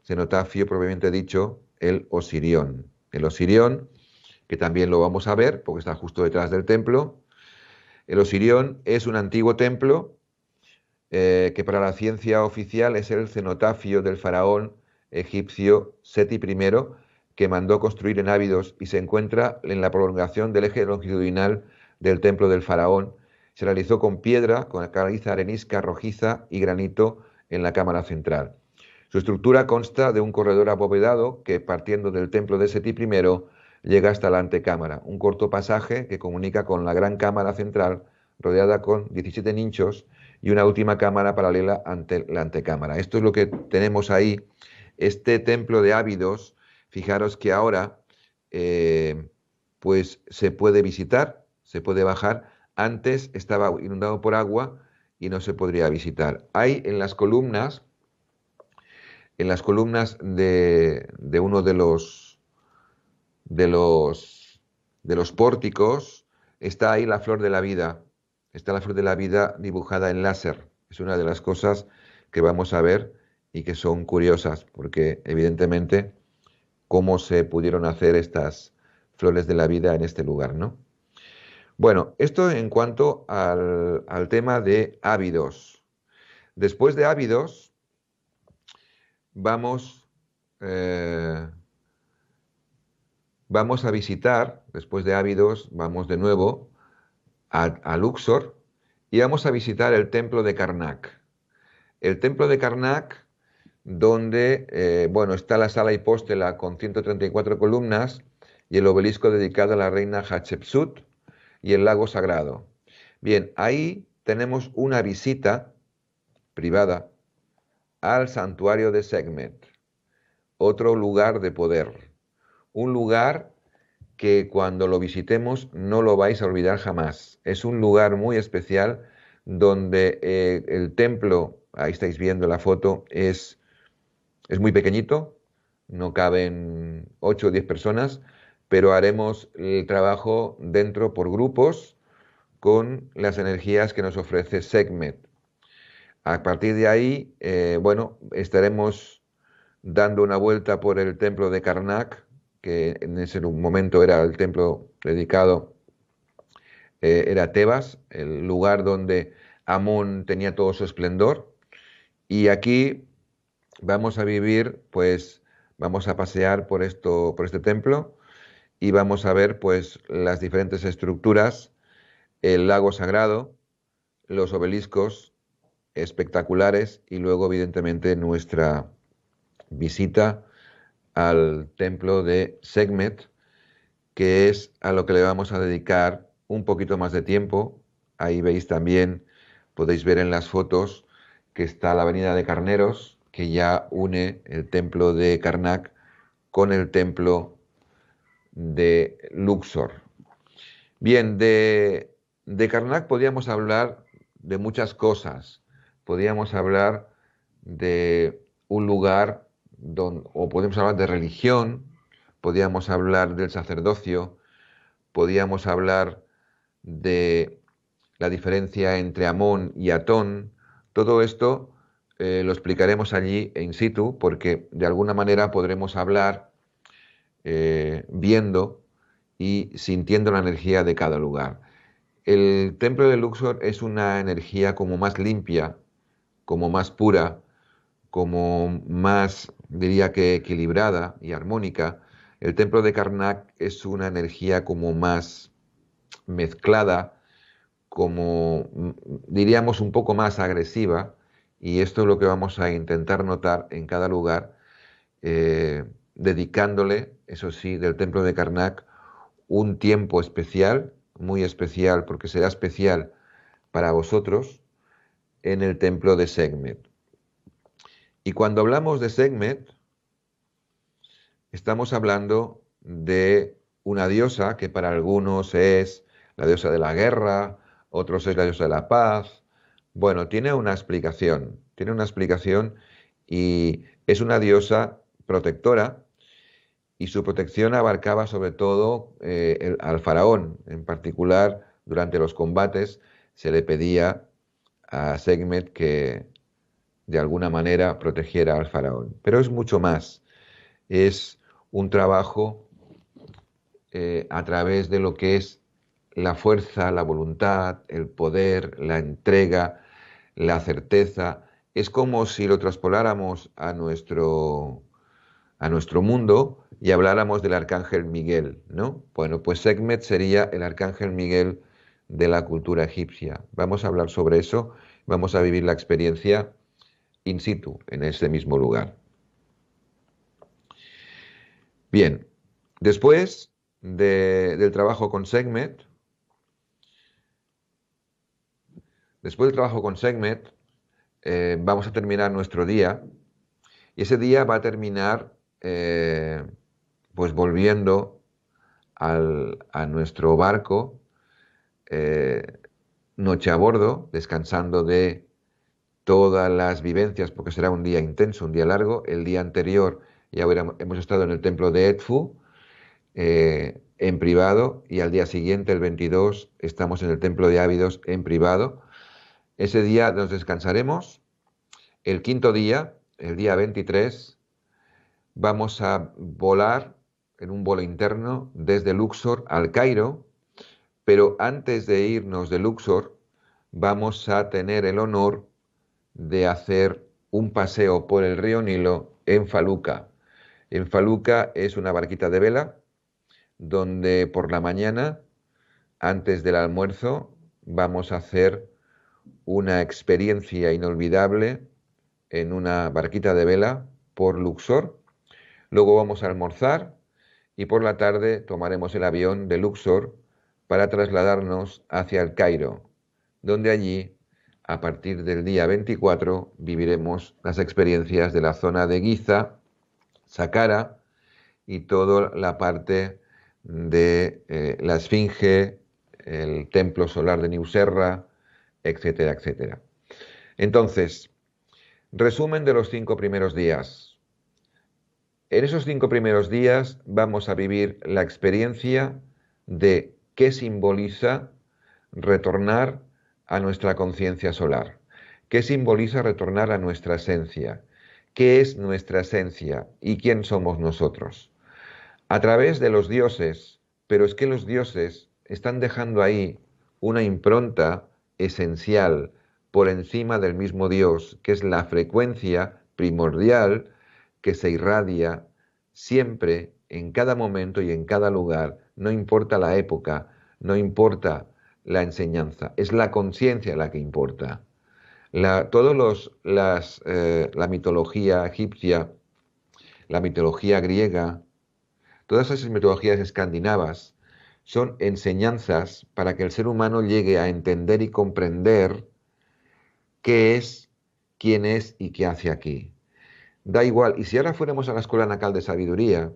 cenotafio propiamente dicho, el Osirión. El Osirión, que también lo vamos a ver porque está justo detrás del templo. El Osirión es un antiguo templo que para la ciencia oficial es el cenotafio del faraón egipcio Seti I, que mandó construir en Ávidos y se encuentra en la prolongación del eje longitudinal del templo del faraón. Se realizó con piedra, con caliza arenisca rojiza y granito en la cámara central. Su estructura consta de un corredor abovedado que, partiendo del templo de Seti I, llega hasta la antecámara, un corto pasaje que comunica con la gran cámara central, rodeada con 17 nichos y una última cámara paralela ante la antecámara. Esto es lo que tenemos ahí. Este templo de Ávidos, fijaros que ahora pues se puede visitar, se puede bajar. Antes estaba inundado por agua y no se podría visitar. Hay en las columnas de uno de de los pórticos, está ahí la flor de la vida. Está la flor de la vida dibujada en láser. Es una de las cosas que vamos a ver y que son curiosas, porque evidentemente cómo se pudieron hacer estas flores de la vida en este lugar, ¿no? Bueno, esto en cuanto al tema de Ábidos. Después de Ábidos, vamos, eh, vamos a visitar, después de Ábidos, vamos de nuevo a Luxor y vamos a visitar el templo de Karnak. El templo de Karnak, donde bueno, está la sala hipóstela con 134 columnas y el obelisco dedicado a la reina Hatshepsut y el lago sagrado. Bien, ahí tenemos una visita privada al santuario de Sekhmet, otro lugar de poder, un lugar que cuando lo visitemos no lo vais a olvidar jamás. Es un lugar muy especial donde el templo, ahí estáis viendo la foto, es muy pequeñito, no caben 8 o 10 personas, pero haremos el trabajo dentro por grupos con las energías que nos ofrece Sekhmet. A partir de ahí, bueno, estaremos dando una vuelta por el templo de Karnak, que en ese momento era el templo dedicado, era Tebas, el lugar donde Amón tenía todo su esplendor. Y aquí vamos a vivir, pues, vamos a pasear por este templo y vamos a ver, pues, las diferentes estructuras, el lago sagrado, los obeliscos espectaculares y luego, evidentemente, nuestra visita al templo de Sekhmet, que es a lo que le vamos a dedicar un poquito más de tiempo. Ahí veis también, podéis ver en las fotos que está la avenida de Carneros, que ya une el templo de Karnak con el templo de Luxor. Bien, de Karnak podríamos hablar de muchas cosas. Podríamos hablar de un lugar o podemos hablar de religión, podríamos hablar del sacerdocio, podríamos hablar de la diferencia entre Amón y Atón. Todo esto lo explicaremos allí in situ porque de alguna manera podremos hablar viendo y sintiendo la energía de cada lugar. El templo de Luxor es una energía como más limpia, como más pura, como más, diría que equilibrada y armónica. El templo de Karnak es una energía como más mezclada, como diríamos un poco más agresiva, y esto es lo que vamos a intentar notar en cada lugar, dedicándole, eso sí, del templo de Karnak, un tiempo especial, muy especial, porque será especial para vosotros, en el templo de Sekhmet. Y cuando hablamos de Sekhmet, estamos hablando de una diosa que para algunos es la diosa de la guerra, otros es la diosa de la paz. Bueno, tiene una explicación y es una diosa protectora y su protección abarcaba sobre todo al faraón. En particular, durante los combates se le pedía a Sekhmet que de alguna manera protegiera al faraón. Pero es mucho más. Es un trabajo a través de lo que es la fuerza, la voluntad, el poder, la entrega, la certeza. Es como si lo traspoláramos a nuestro mundo y habláramos del arcángel Miguel, ¿no? Bueno, pues Sekhmet sería el arcángel Miguel de la cultura egipcia. Vamos a hablar sobre eso, vamos a vivir la experiencia in situ, en ese mismo lugar. Bien, después del trabajo con Sekhmet, vamos a terminar nuestro día y ese día va a terminar pues volviendo a nuestro barco, noche a bordo, descansando de todas las vivencias, porque será un día intenso, un día largo. El día anterior ya hemos estado en el templo de Edfu, en privado, y al día siguiente, el 22, estamos en el Templo de Ábidos en privado. Ese día nos descansaremos. El quinto día, el día 23, vamos a volar en un vuelo interno desde Luxor al Cairo, pero antes de irnos de Luxor vamos a tener el honor de hacer un paseo por el río Nilo en Faluca. En Faluca es una barquita de vela donde por la mañana, antes del almuerzo, vamos a hacer una experiencia inolvidable en una barquita de vela por Luxor. Luego vamos a almorzar y por la tarde tomaremos el avión de Luxor para trasladarnos hacia el Cairo, donde allí, a partir del día 24, viviremos las experiencias de la zona de Giza, Saqqara y toda la parte de la Esfinge, el templo solar de Nusserra, etcétera, etcétera. Entonces, resumen de los 5 primeros días. En esos 5 primeros días vamos a vivir la experiencia de qué simboliza retornar a nuestra conciencia solar, qué simboliza retornar a nuestra esencia, qué es nuestra esencia y quién somos nosotros. A través de los dioses, pero es que los dioses están dejando ahí una impronta esencial por encima del mismo Dios, que es la frecuencia primordial que se irradia siempre, en cada momento y en cada lugar, no importa la época, no importa la enseñanza, es la conciencia la que importa. La mitología egipcia, la mitología griega, todas esas mitologías escandinavas son enseñanzas para que el ser humano llegue a entender y comprender qué es, quién es y qué hace aquí. Da igual, y si ahora fuéramos a la Escuela Nacal de Sabiduría,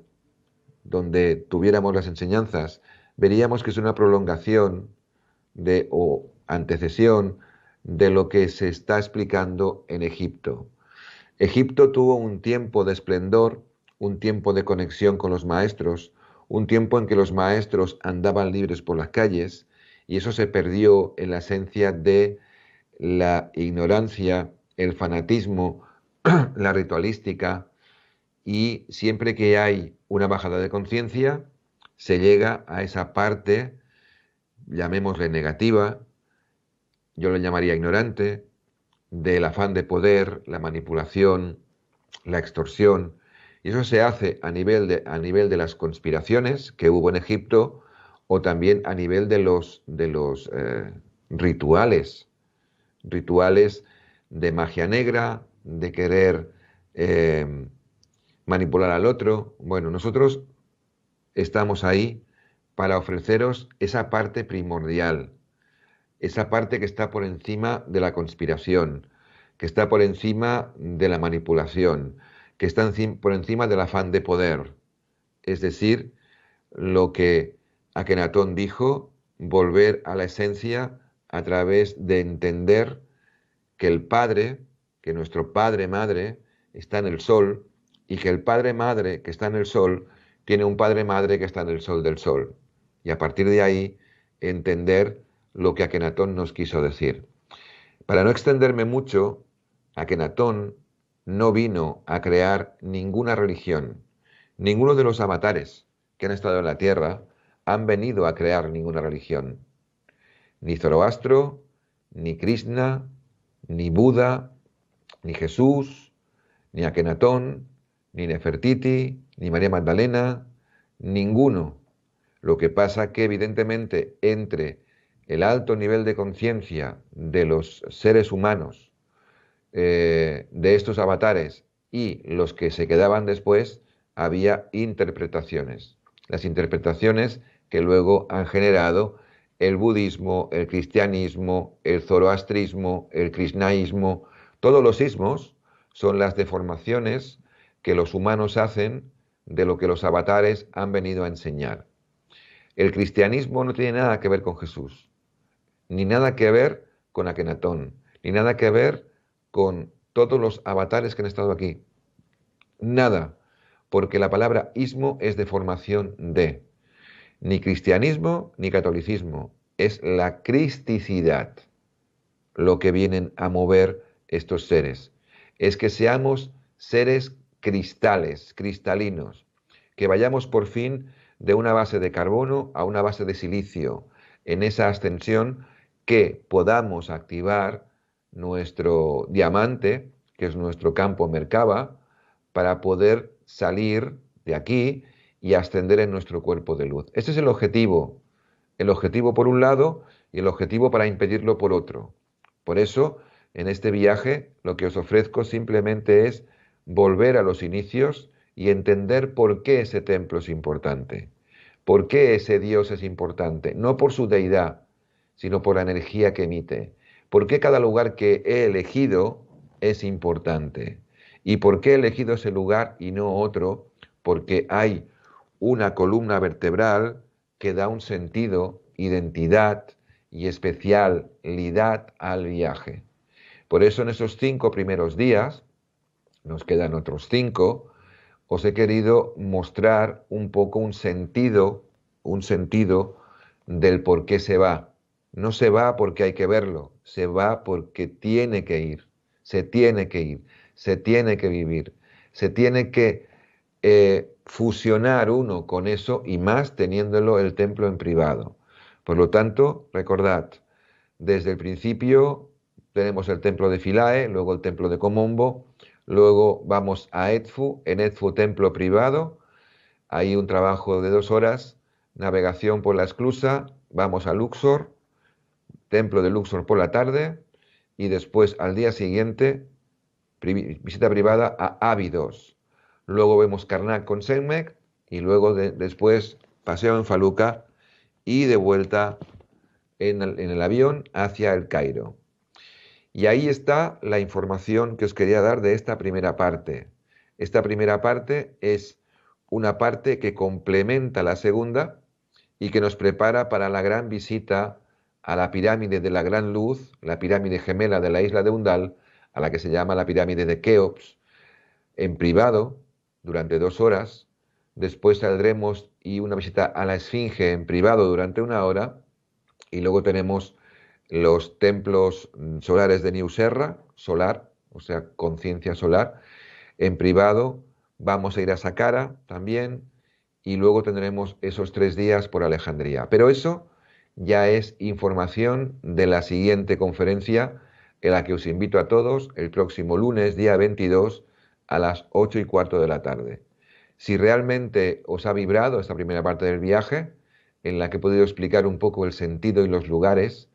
donde tuviéramos las enseñanzas, veríamos que es una prolongación o antecesión de lo que se está explicando en Egipto. Egipto tuvo un tiempo de esplendor, un tiempo de conexión con los maestros, un tiempo en que los maestros andaban libres por las calles, y eso se perdió en la esencia de la ignorancia, el fanatismo, la ritualística, y siempre que hay una bajada de conciencia, se llega a esa parte, llamémosle negativa, yo lo llamaría ignorante, del afán de poder, la manipulación, la extorsión, y eso se hace a nivel de las conspiraciones que hubo en Egipto, o también a nivel de los rituales de magia negra, de querer manipular al otro. Bueno, nosotros estamos ahí para ofreceros esa parte primordial, esa parte que está por encima de la conspiración, que está por encima de la manipulación, que está por encima del afán de poder. Es decir, lo que Akenatón dijo, volver a la esencia a través de entender que el Padre, que nuestro Padre Madre, está en el Sol, y que el Padre Madre que está en el Sol tiene un Padre Madre que está en el Sol del Sol. Y a partir de ahí, entender lo que Akenatón nos quiso decir. Para no extenderme mucho, Akenatón no vino a crear ninguna religión. Ninguno de los avatares que han estado en la Tierra han venido a crear ninguna religión. Ni Zoroastro, ni Krishna, ni Buda, ni Jesús, ni Akenatón, ni Nefertiti, ni María Magdalena, ninguno. Lo que pasa que evidentemente entre el alto nivel de conciencia de los seres humanos, de estos avatares, y los que se quedaban después, había interpretaciones. Las interpretaciones que luego han generado el budismo, el cristianismo, el zoroastrismo, el krishnaísmo. Todos los ismos son las deformaciones que los humanos hacen de lo que los avatares han venido a enseñar. El cristianismo no tiene nada que ver con Jesús, ni nada que ver con Akenatón, ni nada que ver con todos los avatares que han estado aquí. Nada, porque la palabra ismo es deformación de. Ni cristianismo ni catolicismo. Es la cristicidad lo que vienen a mover estos seres. Es que seamos seres cristales, cristalinos, que vayamos por fin de una base de carbono a una base de silicio, en esa ascensión que podamos activar nuestro diamante, que es nuestro campo Merkaba, para poder salir de aquí y ascender en nuestro cuerpo de luz. Ese es el objetivo por un lado y el objetivo para impedirlo por otro. Por eso, en este viaje, lo que os ofrezco simplemente es volver a los inicios y entender por qué ese templo es importante, por qué ese Dios es importante, no por su deidad, sino por la energía que emite, por qué cada lugar que he elegido es importante y por qué he elegido ese lugar y no otro, porque hay una columna vertebral que da un sentido, identidad y especialidad al viaje. Por eso en esos 5 primeros días, nos quedan otros 5, os he querido mostrar un poco un sentido del por qué se va. No se va porque hay que verlo, se va porque tiene que ir, se tiene que ir, se tiene que vivir, se tiene que fusionar uno con eso y más teniéndolo el templo en privado. Por lo tanto, recordad, desde el principio tenemos el templo de Philae, luego el templo de Komombo, luego vamos a Edfu, en Edfu templo privado, hay un trabajo de 2 horas, navegación por la esclusa, vamos a Luxor, templo de Luxor por la tarde, y después al día siguiente visita privada a Abydos. Luego vemos Karnak con Senmek y luego después paseo en Faluca y de vuelta en el avión hacia el Cairo. Y ahí está la información que os quería dar de esta primera parte. Esta primera parte es una parte que complementa la segunda y que nos prepara para la gran visita a la pirámide de la Gran Luz, la pirámide gemela de la isla de Undal, a la que se llama la pirámide de Keops, en privado, durante 2 horas. Después saldremos y una visita a la Esfinge en privado durante 1 hora. Y luego tenemos los templos solares de Newserra, solar, o sea, conciencia solar, en privado. Vamos a ir a Saqqara también y luego tendremos esos 3 días por Alejandría. Pero eso ya es información de la siguiente conferencia en la que os invito a todos el próximo lunes, día 22, a las 8:15 de la tarde. Si realmente os ha vibrado esta primera parte del viaje, en la que he podido explicar un poco el sentido y los lugares,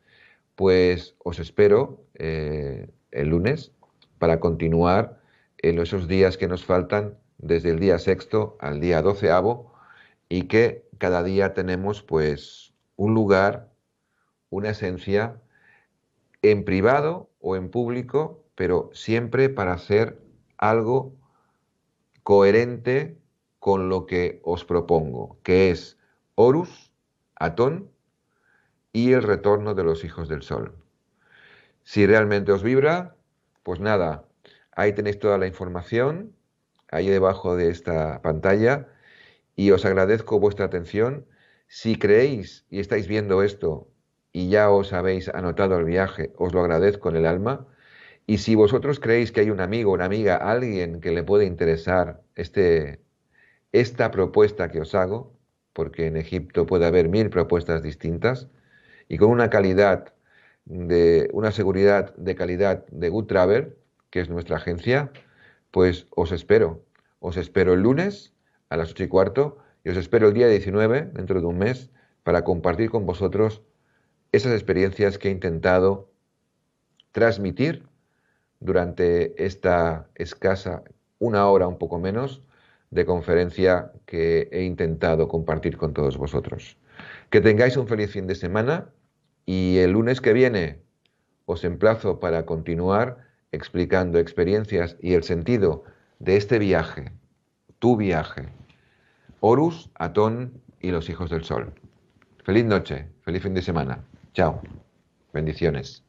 pues os espero el lunes para continuar en esos días que nos faltan desde el día 6 al día 12º y que cada día tenemos pues un lugar, una esencia en privado o en público, pero siempre para hacer algo coherente con lo que os propongo, que es Horus, Atón y el retorno de los hijos del sol. Si realmente os vibra, pues nada, ahí tenéis toda la información, ahí debajo de esta pantalla, y os agradezco vuestra atención. Si creéis y estáis viendo esto y ya os habéis anotado el viaje, os lo agradezco en el alma. Y si vosotros creéis que hay un amigo, una amiga, alguien que le puede interesar esta propuesta que os hago, porque en Egipto puede haber 1000 propuestas distintas, y con una calidad, una seguridad de calidad de Good Travel, que es nuestra agencia, pues os espero. Os espero el lunes a las 8:15 y os espero el día 19, dentro de un mes, para compartir con vosotros esas experiencias que he intentado transmitir durante esta escasa 1 hora, un poco menos, de conferencia que he intentado compartir con todos vosotros. Que tengáis un feliz fin de semana y el lunes que viene os emplazo para continuar explicando experiencias y el sentido de este viaje, tu viaje, Horus, Atón y los hijos del sol. Feliz noche, feliz fin de semana. Chao. Bendiciones.